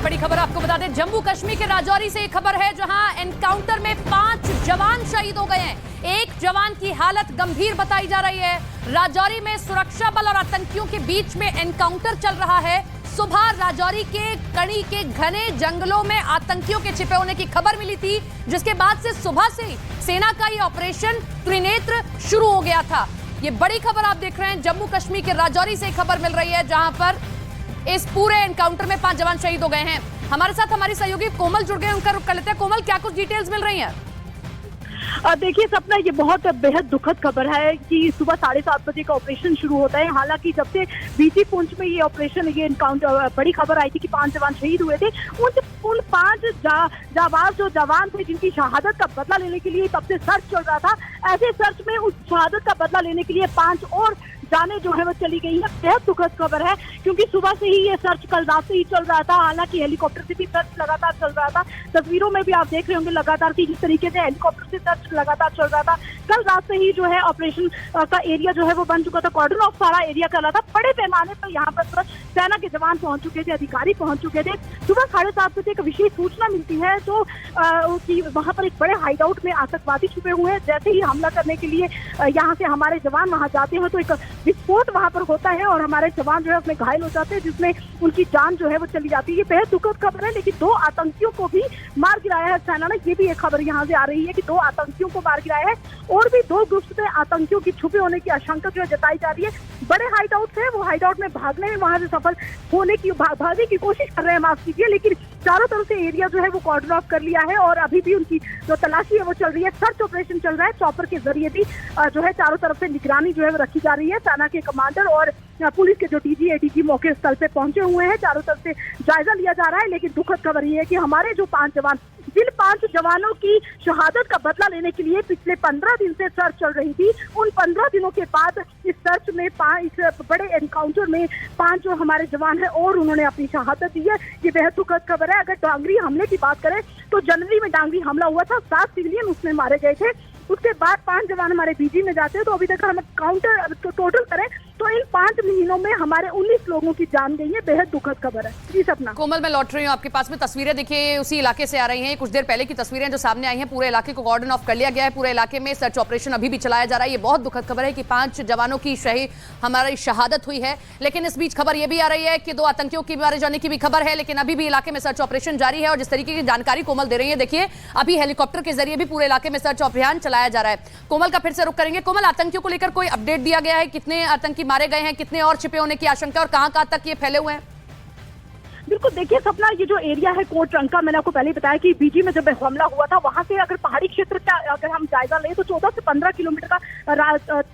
बड़ी खबर आपको बता दें, जम्मू कश्मीर के राजौरी से एक खबर है जहां एनकाउंटर में 5 जवान शहीद हो गए हैं। एक जवान की हालत गंभीर बताई जा रही है। राजौरी में सुरक्षा बल और आतंकियों के बीच में एनकाउंटर चल रहा है। सुबह राजौरी के कड़ी के घने जंगलों में आतंकियों के छिपे होने की खबर मिली थी, जिसके बाद से सुबह से ही सेना का ये ऑपरेशन त्रिनेत्र शुरू हो गया था। ये बड़ी खबर आप देख रहे हैं, जम्मू कश्मीर के राजौरी से खबर मिल रही है जहां पर इस पूरे एनकाउंटर में 5 जवान शहीद हो गए हैं। हमारे साथ हमारी सहयोगी कोमल जुड़ गए, उनका रुख कर लेते हैं। कोमल, क्या कुछ डिटेल्स मिल रही हैं? देखिए सपना, ये बहुत बेहद दुखद खबर है कि सुबह 7:30 बजे का ऑपरेशन शुरू होता है। हालांकि जब से बीजी पुंछ में ये ऑपरेशन, ये एनकाउंटर, बड़ी खबर आई थी कि 5 जवान शहीद हुए थे। उन 5 जाबाज जो जवान थे जिनकी शहादत का बदला लेने के लिए तब से सर्च चल रहा था, ऐसे सर्च में उस शहादत का बदला लेने के लिए 5 और जाने जो है वो चली गई है। बेहद दुखद खबर है क्योंकि सुबह से ही ये सर्च कल रात से ही चल रहा था। हालांकि हेलीकॉप्टर से भी सर्च लगातार चल रहा था। तस्वीरों में भी आप देख रहे होंगे लगातार कि जिस तरीके से हेलीकॉप्टर से सर्च लगातार चल रहा था। कल रात से ही जो है ऑपरेशन का एरिया जो है वो बन चुका था। कॉर्डन ऑफ सारा एरिया कर रहा था। बड़े पैमाने पर यहाँ पर तुरंत सेना के जवान पहुंच चुके थे, अधिकारी पहुंच चुके थे। सुबह 7:30 बजे एक विशेष सूचना मिलती है जो कि वहाँ पर एक बड़े हाइड आउट में आतंकवादी छुपे हुए हैं। जैसे ही हमला करने के लिए यहाँ से हमारे जवान वहाँ जाते हैं तो एक विस्फोट वहां पर होता है और हमारे जवान जो है उसमें घायल हो जाते हैं, जिसमें उनकी जान जो है वो चली जाती है। ये बेहद दुखद खबर है। लेकिन 2 आतंकियों को भी मार गिराया है सेना ने। ये भी एक खबर यहाँ से आ रही है कि 2 आतंकियों को मार गिराया है और भी 2 ग्रुप से आतंकियों की छुपे होने की आशंका जो है जताई जा रही है। बड़े हाइड आउट है, वो हाइड आउट में भागने में वहां से सफल होने की भागने की कोशिश कर रहे हैं, माफ कीजिए। लेकिन चारों तरफ से एरिया जो है वो कॉर्डन ऑफ कर लिया है और अभी भी उनकी जो तलाशी है वो चल रही है। सर्च ऑपरेशन चल रहा है। चॉपर के जरिए भी जो है चारों तरफ से निगरानी जो है वो रखी जा रही है। सेना के कमांडर और पुलिस के जो डीजी एडीजी मौके स्थल पे पहुंचे हुए हैं। चारों तरफ से जायजा लिया जा रहा है। लेकिन दुखद खबर ये है कि हमारे जो 5 जवान, जिन 5 जवानों की शहादत का बदला लेने के लिए पिछले 15 दिन से सर्च चल रही थी, उन 15 दिनों के बाद इस सर्च में इस बड़े एनकाउंटर में 5 जो हमारे जवान हैं और उन्होंने अपनी शहादत दी है। ये बेहद दुखद खबर है। अगर डांगरी हमले की बात करें तो जनवरी में डांगरी हमला हुआ था, 7 सिविलियन उसमें मारे गए थे। उसके बाद 5 जवान हमारे बीजी में जाते हैं। तो अभी तक हम काउंटर टोटल करें तो इन 5 महीनों में हमारे 19 लोगों की जान गई है। बेहद दुखद खबर है जी सपना। कोमल, मैं लौट रही हूँ आपके पास में। तस्वीरें देखिए उसी इलाके से आ रही हैं। कुछ देर पहले की तस्वीरें जो सामने आई हैं, पूरे इलाके को कॉर्डन ऑफ कर लिया गया है। पूरे इलाके में सर्च ऑपरेशन अभी भी चलाया जा रहा है। ये बहुत दुखद खबर है कि 5 जवानों की हमारी शहादत हुई है। लेकिन इस बीच खबर यह भी आ रही है कि 2 आतंकियों की मारे जाने की भी खबर है। लेकिन अभी भी इलाके में सर्च ऑपरेशन जारी है और जिस तरीके की जानकारी कोमल दे रही है, देखिए अभी हेलीकॉप्टर के जरिए भी पूरे इलाके में सर्च अभियान चलाया जा रहा है। कोमल का फिर से रुख करेंगे। कोमल, आतंकियों को लेकर कोई अपडेट दिया गया है? कितने आतंकी मारे गए हैं, कितने और छिपे होने की आशंका और कहां तक ये फैले हुए हैं? बिल्कुल, देखिए सपना, ये जो एरिया है कोट रंग का, मैंने आपको पहले बताया कि बीजी में जब हमला हुआ था वहां से अगर पहाड़ी क्षेत्र का अगर हम जायजा लें तो 14 से 15 किलोमीटर का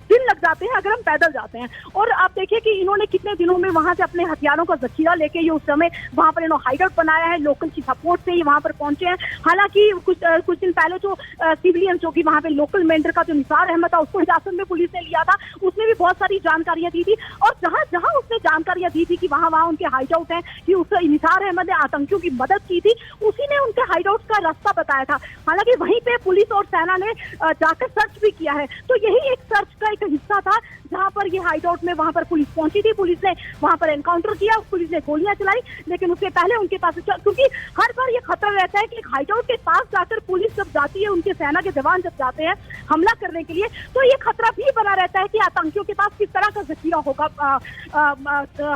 दिन लग जाते हैं अगर हम पैदल जाते हैं। और आप देखिए कि इन्होंने कितने दिनों में वहां से अपने हथियारों का जखीरा लेके ये उस समय वहां पर इन्होंने हाइड आउट बनाया है। लोकल की सपोर्ट से ही वहां पर पहुंचे हैं। हालांकि कुछ दिन पहले जो सिविलियन जो की वहां पे लोकल मेंबर का जो निसार अहमद था, उसको हिरासत में पुलिस ने लिया था। उसने भी बहुत सारी जानकारियां दी थी और जहां जहां उसने जानकारियां दी थी कि वहां उनके हाइड आउट है, कि उस निसार अहमद ने आतंकियों की मदद की थी, उसी ने उनके हाइड आउट का रास्ता बताया था। हालांकि वहीं पे पुलिस और सेना ने जाकर सर्च भी किया है। तो यही एक सर्च का एक हिस्सा था जहां पर ये हाइड आउट में वहां पर पुलिस पहुंची थी। पुलिस ने वहां पर एनकाउंटर किया, पुलिस ने गोलियां चलाई। लेकिन उससे पहले उनके पास, क्योंकि हर बार ये खतरा रहता है कि हाइड आउट के पास जाकर पुलिस जब जाती है, उनके सेना के जवान जब जाते हैं हमला करने के लिए, तो ये खतरा भी बना रहता है कि आतंकियों के पास किस तरह का जखीरा होगा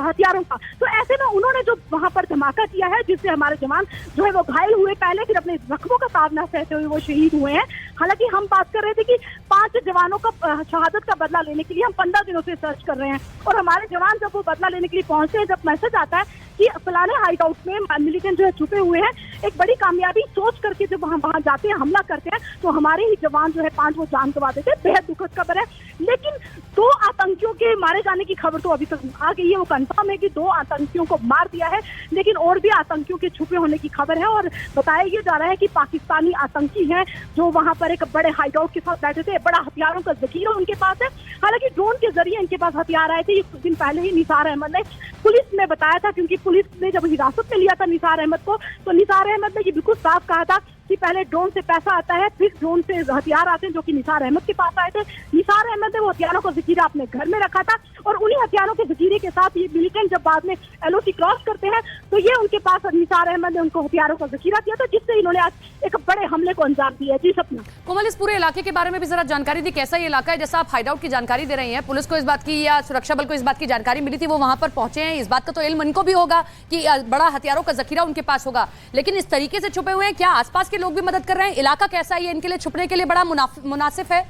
हथियारों का। तो ऐसे में उन्होंने जो वहां पर धमाका किया है जिससे हमारे जवान जो है वो घायल हुए, पहले फिर अपने जख्मों का सामना सहते हुए वो शहीद हुए हैं। हालांकि हम बात कर रहे थे कि 5 जवानों का शहादत का बदला लेने के लिए हम 15 दिनों से सर्च कर रहे हैं और हमारे जवान जब वो बदला लेने के लिए पहुंचते हैं, जब मैसेज आता है कि फलाने हाइड आउट में मिलिटेंट जो है छुपे हुए हैं, एक बड़ी कामयाबी सोच करके जब वहां जाते हैं, हमला करते हैं, तो हमारे ही जवान जो है 5 वो जान गंवा देते हैं। बेहद दुखद खबर है। लेकिन 2 आतंकियों के मारे जाने की खबर तो अभी तक आ गई है। वो कंफर्म है कि 2 आतंकियों को मार दिया है। लेकिन और भी आतंकियों के छुपे होने की खबर है और बताया ये जा रहा है कि पाकिस्तानी आतंकी हैं जो वहां पर एक बड़े हाइड आउट के साथ बैठे थे। बड़ा हथियारों का जखीरा उनके पास है। हालांकि ड्रोन के जरिए इनके पास हथियार आए थे। कुछ दिन पहले ही निसार अहमद ने पुलिस में बताया था, क्योंकि पुलिस ने जब हिरासत में लिया था निसार अहमद को, तो निसार अहमद ने ये बिल्कुल साफ कहा था कि पहले ड्रोन से पैसा आता है, फिर ड्रोन से हथियार आते हैं, जो कि निसार अहमद के पास आए थे। निसार अहमद ने वो हथियारों का जखीरा अपने घर में रखा था और उन्हीं हथियारों के जखीरे के साथ ये मिलिटेंट जब बाद में एलओसी क्रॉस करते हैं तो ये उनके पास निसार अहमद ने उनको हथियारों का जखीरा दिया था, जिससे इन्होंने आज एक बड़े हमले को अंजाम दिया। जी सपना। कोमल, इस पूरे इलाके के बारे में भी जरा जानकारी दी, कैसा ये इलाका है? जैसा आप हाइड आउट की जानकारी दे रही हैं, पुलिस को इस बात की या सुरक्षा बल को इस बात की जानकारी मिली थी, वो वहां पर पहुंचे हैं, इस बात का तो इल्म इनको भी होगा कि बड़ा हथियारों का जखीरा उनके पास होगा, लेकिन इस तरीके से छुपे हुए हैं, क्या आसपास के लोग भी मदद कर रहे हैं? इलाका कैसा है? इनके लिए छुपने के लिए बड़ा मुनासिब है?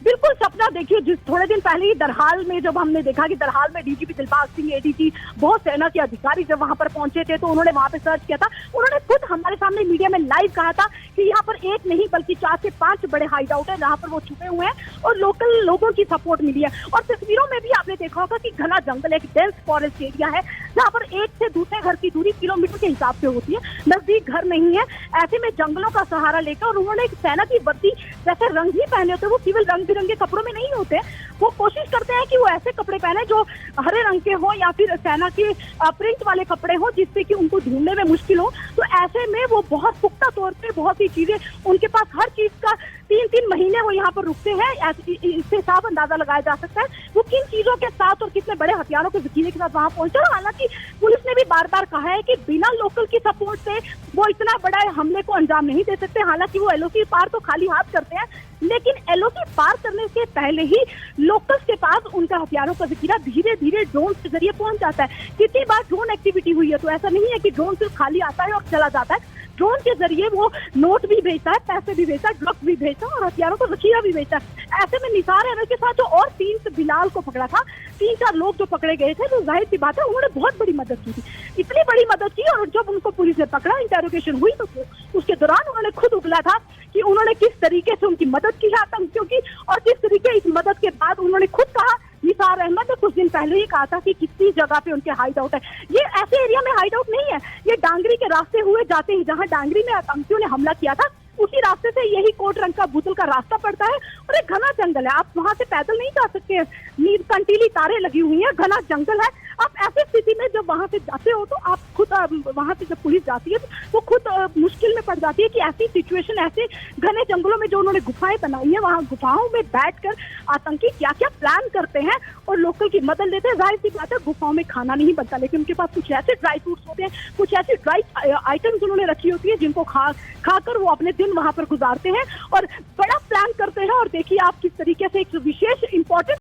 बिल्कुल सपना, देखिए जिस थोड़े दिन पहले ही दरहाल में जब हमने देखा कि दरहाल में डीजीपी दिलबाग सिंह, एडीजी, बहुत सेना के अधिकारी जब वहां पर पहुंचे थे तो उन्होंने वहां पे सर्च किया था। उन्होंने खुद हमारे सामने मीडिया में लाइव कहा था कि यहाँ पर एक नहीं बल्कि 4 से 5 बड़े हाइड आउट है जहाँ पर वो छुपे हुए हैं और लोकल लोगों की सपोर्ट मिली है। और तस्वीरों में भी आपने देखा होगा कि घना जंगल, एक डेंस फॉरेस्ट एरिया है जहाँ पर एक से दूसरे घर की दूरी किलोमीटर के हिसाब से होती है, नजदीक घर नहीं है। ऐसे में जंगलों का सहारा लेकर और उन्होंने एक सेना की वर्दी जैसे रंग ही पहने होते, वो केवल रंग बिरंगे कपड़ों में नहीं होते, वो कोशिश करते हैं कि वो ऐसे कपड़े पहने जो हरे रंग के हो या फिर सेना के प्रिंट वाले कपड़े हो, जिससे कि उनको ढूंढने में मुश्किल हो। तो ऐसे में वो बहुत पुख्ता तौर पे बहुत सी चीजें उनके पास, हर चीज का 3-3 महीने वो यहाँ पर रुकते हैं। इससे साफ अंदाजा लगाया जा सकता है वो किन चीजों के साथ और कितने बड़े हथियारों के जखीरे के साथ वहां पहुंचे। हालांकि पुलिस ने भी बार बार कहा है कि बिना लोकल की सपोर्ट से वो इतना बड़ा हमले को अंजाम नहीं दे सकते। हालांकि वो एलओसी पार तो खाली हाथ करते हैं, लेकिन एलओसी पार करने से पहले ही लोकल्स के पास उनका हथियारों का जखीरा धीरे धीरे ड्रोन के जरिए पहुंच जाता है। कितनी बार ड्रोन एक्टिविटी हुई है, तो ऐसा नहीं है कि ड्रोन सिर्फ खाली आता है और चला जाता है। ड्रोन के जरिए वो नोट भी भेजता है, पैसे भी भेजता है, ड्रग्स भी भेजता है और हथियारों का जखीरा भी भेजता है। ऐसे में निसार अहमद के साथ जो और 3 बिलाल को पकड़ा था, 3-4 लोग जो पकड़े गए थे, तो जाहिर सी बात है उन्होंने बहुत बड़ी मदद की थी, इतनी बड़ी मदद की। और जब उनको पुलिस ने पकड़ा, इंटेरोगेशन हुई, तो उसके दौरान उन्होंने खुद उगला था कि उन्होंने किस तरीके से उनकी मदद की है आतंकियों की, और किस तरीके इस मदद के बाद उन्होंने खुद कहा, निसार अहमद ने कुछ दिन पहले ही कहा था कि कितनी जगह पे उनके हाइड आउट है। ये ऐसे एरिया में हाइड आउट नहीं है, ये डांगरी के रास्ते हुए जाते हैं, जहां डांगरी में आतंकियों ने हमला किया था, उसी रास्ते से यही कोट रंग का भूतल का रास्ता पड़ता है और एक घना जंगल है। आप वहां से पैदल नहीं जा सकते हैं, नींद कंटीली तारें लगी हुई हैं, घना जंगल है। आप ऐसी स्थिति में जब वहां से जाते हो तो आप खुद वहां से जब पुलिस जाती है तो वो खुद मुश्किल में पड़ जाती है कि ऐसी सिचुएशन, ऐसे घने जंगलों में जो उन्होंने गुफाएं बनाई है, वहां गुफाओं में बैठकर आतंकी क्या क्या प्लान करते हैं और लोकल की मदद लेते हैं। जाहिर सी बात है गुफाओं में खाना नहीं बनता, लेकिन उनके पास कुछ ऐसे ड्राई फ्रूट्स होते हैं, कुछ ऐसी ड्राई आइटम्स उन्होंने रखी होती है जिनको खाकर वो अपने दिन वहां पर गुजारते हैं और बड़ा प्लान करते हैं। और देखिए आप किस तरीके से एक विशेष इंपॉर्टेंट